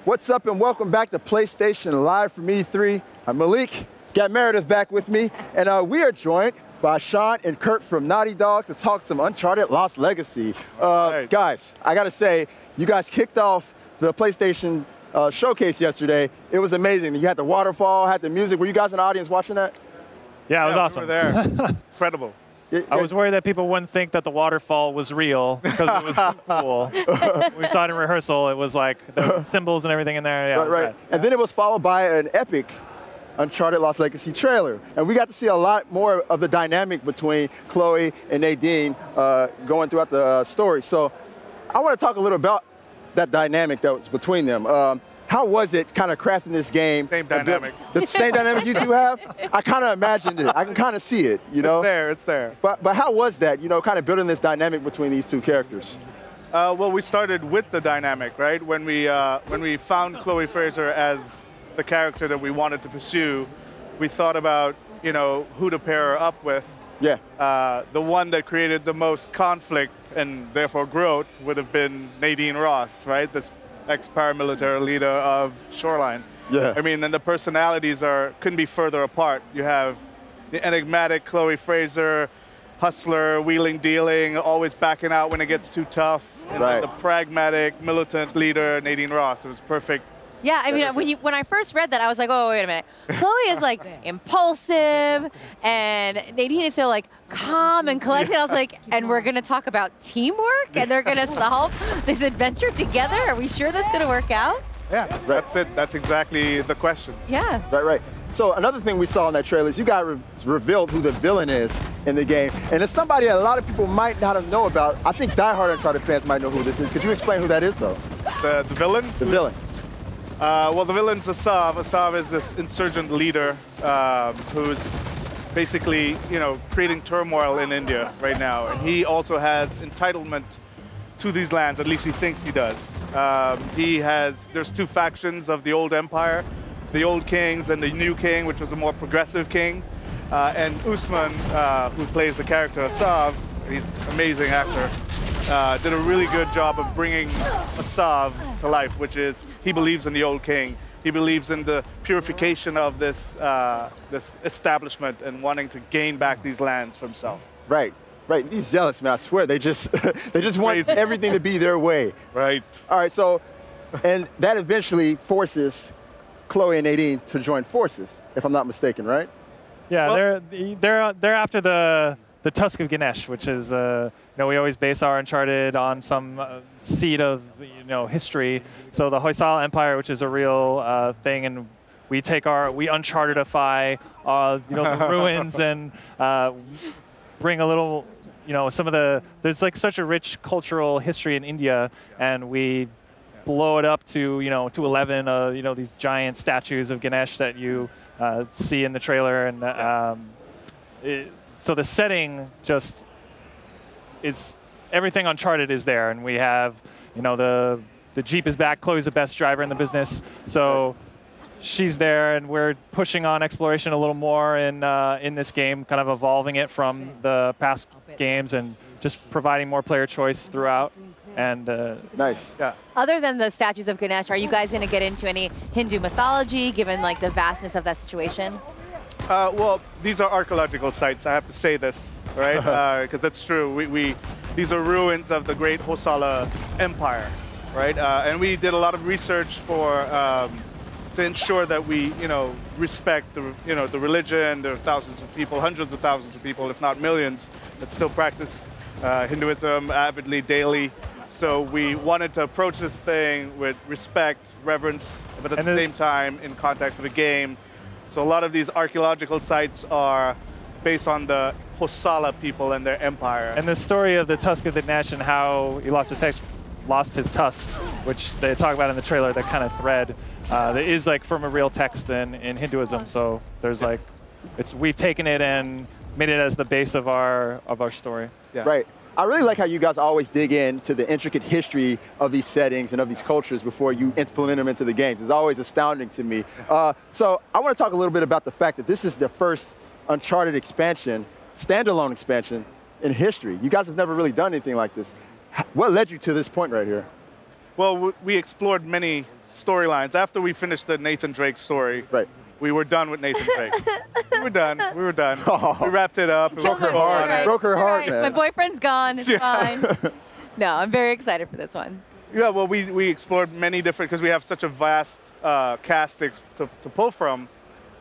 What's up and welcome back to PlayStation Live from E3. I'm Malik, got Meredith back with me, and we are joined by Sean and Kurt from Naughty Dog to talk some Uncharted Lost Legacy. Guys, I gotta say, you guys kicked off the PlayStation showcase yesterday. It was amazing. You had the waterfall, had the music. Were you guys in the audience watching that? Yeah, it was awesome. We were there. Incredible. I was worried that people wouldn't think that the waterfall was real because it was cool. We saw it in rehearsal. It was like the symbols and everything in there. Yeah, right. And then it was followed by an epic Uncharted Lost Legacy trailer. And we got to see a lot more of the dynamic between Chloe and Nadine going throughout the story. So I want to talk a little about that dynamic that was between them. How was it kind of crafting this game? Same dynamic. The same dynamic you two have? I kind of imagined it. I can kind of see it, you know? It's there. But how was that, you know, kind of building this dynamic between these two characters? Well, we started with the dynamic, right? When we found Chloe Frazer as the character that we wanted to pursue, we thought about, you know, who to pair her up with. Yeah. The one that created the most conflict and therefore growth would have been Nadine Ross, right? This ex-paramilitary leader of Shoreline. Yeah. I mean, and the personalities couldn't be further apart. You have the enigmatic Chloe Frazer, hustler, wheeling, dealing, always backing out when it gets too tough. And then the pragmatic, militant leader, Nadine Ross. It was perfect. Yeah, I mean, when I first read that, I was like, oh, wait a minute. Chloe is like impulsive, and Nadine is so like calm and collected. I was like, and we're gonna talk about teamwork, and they're gonna solve this adventure together. Are we sure that's gonna work out? Yeah, that's it. That's exactly the question. Yeah. Right. So another thing we saw in that trailer is you guys revealed who the villain is in the game. And it's somebody that a lot of people might not have known about. I think diehard Uncharted fans might know who this is. Could you explain who that is, though? The villain? The villain. Well, the villain's Asav. Asav is this insurgent leader who's basically, you know, creating turmoil in India right now. And he also has entitlement to these lands, at least he thinks he does. There's two factions of the old empire, the old kings and the new king, which was a more progressive king. And Usman, who plays the character Asav, he's an amazing actor, did a really good job of bringing Asav to life, which is he believes in the old king. He believes in the purification of this establishment and wanting to gain back these lands for himself. Right. These zealots, man, I swear, they just want everything to be their way. Right. All right, so, and that eventually forces Chloe and Nadine to join forces, if I'm not mistaken, right? Yeah, well, they're after the Tusk of Ganesh, which is, you know, we always base our Uncharted on some seed of, you know, history. So the Hoysala Empire, which is a real thing, and we Unchartedify, you know, the ruins and bring a little, you know, there's like such a rich cultural history in India, and we blow it up to, you know, to 11, you know, these giant statues of Ganesh that you see in the trailer, and so the setting just is, everything Uncharted is there, and we have, you know, the Jeep is back. Chloe's the best driver in the business, so she's there, and we're pushing on exploration a little more in this game, kind of evolving it from the past games and just providing more player choice throughout. And nice. Yeah. Other than the statues of Ganesh, are you guys going to get into any Hindu mythology, given like the vastness of that situation? Well, these are archaeological sites. I have to say this, right? Because that's true. These are ruins of the great Hoysala Empire, right? And we did a lot of research to ensure that we, you know, respect the religion. There are thousands of people, hundreds of thousands of people, if not millions, that still practice Hinduism avidly daily. So we wanted to approach this thing with respect, reverence, but at the same time in context of a game. So a lot of these archaeological sites are based on the Hoysala people and their empire. And the story of the Tusk of the Ganesh and how he lost his tusk, which they talk about in the trailer, that kind of thread, that is like from a real text in Hinduism. So there's like, we've taken it and made it as the base of our story. Yeah. Right. I really like how you guys always dig into the intricate history of these settings and of these cultures before you implement them into the games. It's always astounding to me. So I want to talk a little bit about the fact that this is the first Uncharted expansion, standalone expansion in history. You guys have never really done anything like this. What led you to this point right here? Well, we explored many storylines. After we finished the Nathan Drake story, Right. we were done with Nathan Drake. We were done. We were done. Oh. We wrapped it up. Killed my boyfriend. Broke her heart, Right. man. My boyfriend's gone. It's fine. No, I'm very excited for this one. Yeah, well, we explored many different, because we have such a vast cast to pull from.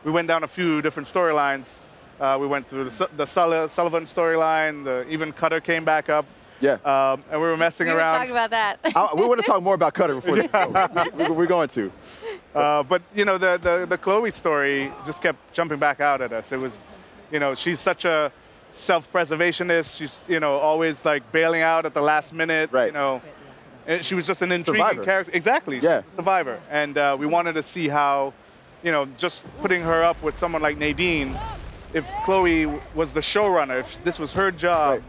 We went down a few different storylines. We went through the Sullivan storyline. Even Cutter came back up. Yeah. And we were messing We were around. talking about that. We want to talk more about Cutter before this show. We're going to. But you know, the Chloe story just kept jumping back out at us. It was, you know, she's such a self-preservationist. She's, you know, always like bailing out at the last minute. Right. You know, and she was just an intriguing Survivor. character. Exactly. Yeah. She's a survivor, and we wanted to see how, you know, just putting her up with someone like Nadine, if Chloe was the showrunner, if this was her job. Right.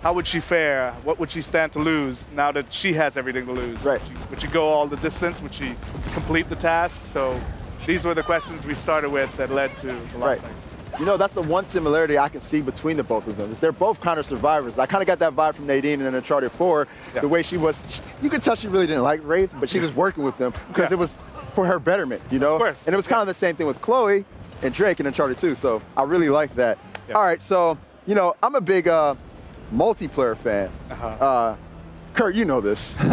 How would she fare? What would she stand to lose now that she has everything to lose? Right. Would she go all the distance? Would she complete the task? So these were the questions we started with that led to the Right. last thing. You know, that's the one similarity I can see between the both of them. Is they're both kind of survivors. I kind of got that vibe from Nadine in Uncharted 4. Yeah. The way she was, you could tell she really didn't like Wraith, but she was working with them because Yeah. it was for her betterment, you know? Of course. And it was kind of the same thing with Chloe and Drake in Uncharted 2. So I really like that. Yeah. All right, so, you know, I'm a big multiplayer fan. Kurt, you know this. You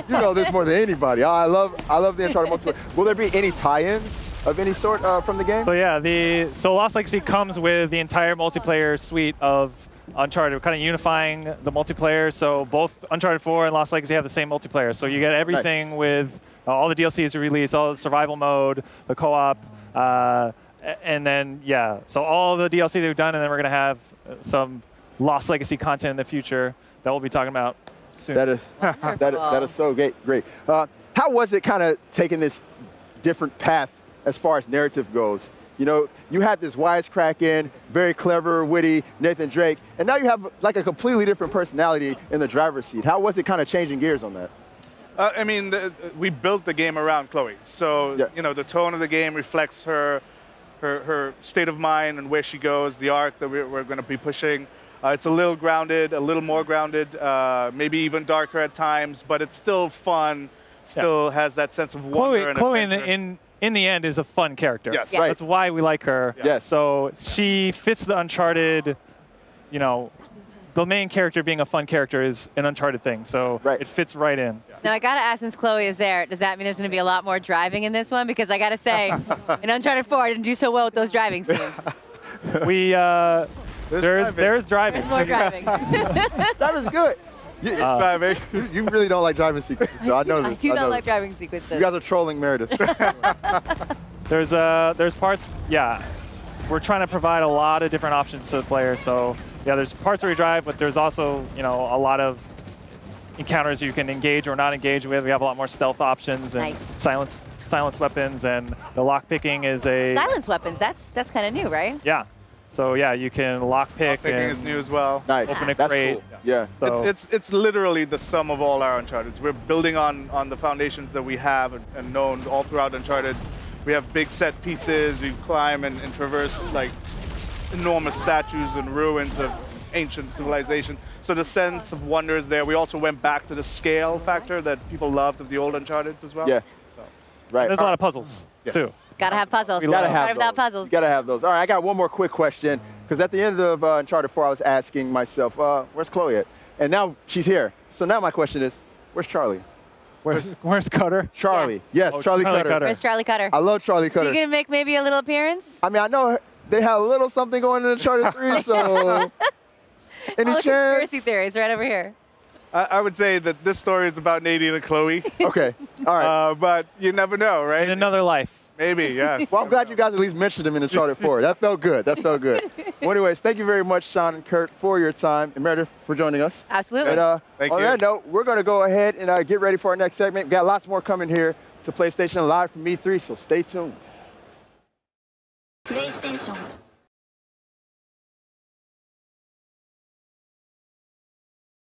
know this more than anybody. I love the Uncharted multiplayer. Will there be any tie-ins of any sort from the game? So yeah, so Lost Legacy comes with the entire multiplayer suite of Uncharted. We're kind of unifying the multiplayer. So both Uncharted 4 and Lost Legacy have the same multiplayer. So you get everything with all the DLCs released, all the survival mode, the co-op, and then yeah. So all the DLC that we've done, and then we're gonna have some Lost Legacy content in the future that we'll be talking about soon. That is so great. How was it kind of taking this different path as far as narrative goes? You know, you had this wisecracking, very clever, witty Nathan Drake, and now you have like a completely different personality in the driver's seat. How was it kind of changing gears on that? I mean, we built the game around Chloe. So, Yeah. you know, the tone of the game reflects her state of mind and where she goes, the arc that we're going to be pushing. It's a little grounded, a little more grounded, maybe even darker at times, but it's still fun, still has that sense of wonder and Chloe adventure. in the end is a fun character. Yes. Right. That's why we like her. Yes. So she fits the Uncharted, you know, the main character being a fun character is an Uncharted thing. So Right. it fits right in. Now, I got to ask, since Chloe is there, does that mean there's going to be a lot more driving in this one? Because I got to say, in Uncharted 4, I didn't do so well with those driving scenes. We, there's driving. There's more driving. That was good. You really don't like driving sequences, so I know I this. do know not like this. driving sequences. You guys are trolling Meredith. There's parts, yeah. We're trying to provide a lot of different options to the player. So yeah, there's parts where you drive, but there's also, you know, a lot of encounters you can engage or not engage with. We have a lot more stealth options and silence weapons, and the lock picking is a Silence weapons, that's kind of new, right? yeah. So yeah, you can lock pick Picking and is new as well. Nice. open a That's crate. cool. Yeah. So It's literally the sum of all our Uncharted. We're building on the foundations that we have and known all throughout Uncharted. We have big set pieces. We climb and traverse like enormous statues and ruins of ancient civilization. So the sense of wonder is there. We also went back to the scale factor that people loved of the old Uncharted as well. Yeah. So. Right. there's a lot of puzzles too. Gotta have puzzles. We gotta have without those. puzzles. You gotta have those. All right, I got one more quick question, because at the end of Uncharted 4, I was asking myself, where's Chloe at? And now she's here. So now my question is, where's Charlie? Where's Cutter? Charlie. Yes, Oh, Charlie Charlie Cutter. Cutter. Where's Charlie Cutter? I love Charlie So Cutter. you gonna make maybe a little appearance? I mean, I know they had a little something going in Uncharted 3, so All any the chance? conspiracy theories right over here. I would say that this story is about Nadine and Chloe, Okay, all right. but you never know, right? In another life. Maybe, yes. Well, I'm glad you guys at least mentioned him in Uncharted 4. That felt good. That felt good. Well, anyways, thank you very much, Sean and Kurt, for your time, and Meredith for joining us. Absolutely. And Thank on you. that note, we're going to go ahead and get ready for our next segment. We've got lots more coming here to PlayStation Live from E3, so stay tuned. PlayStation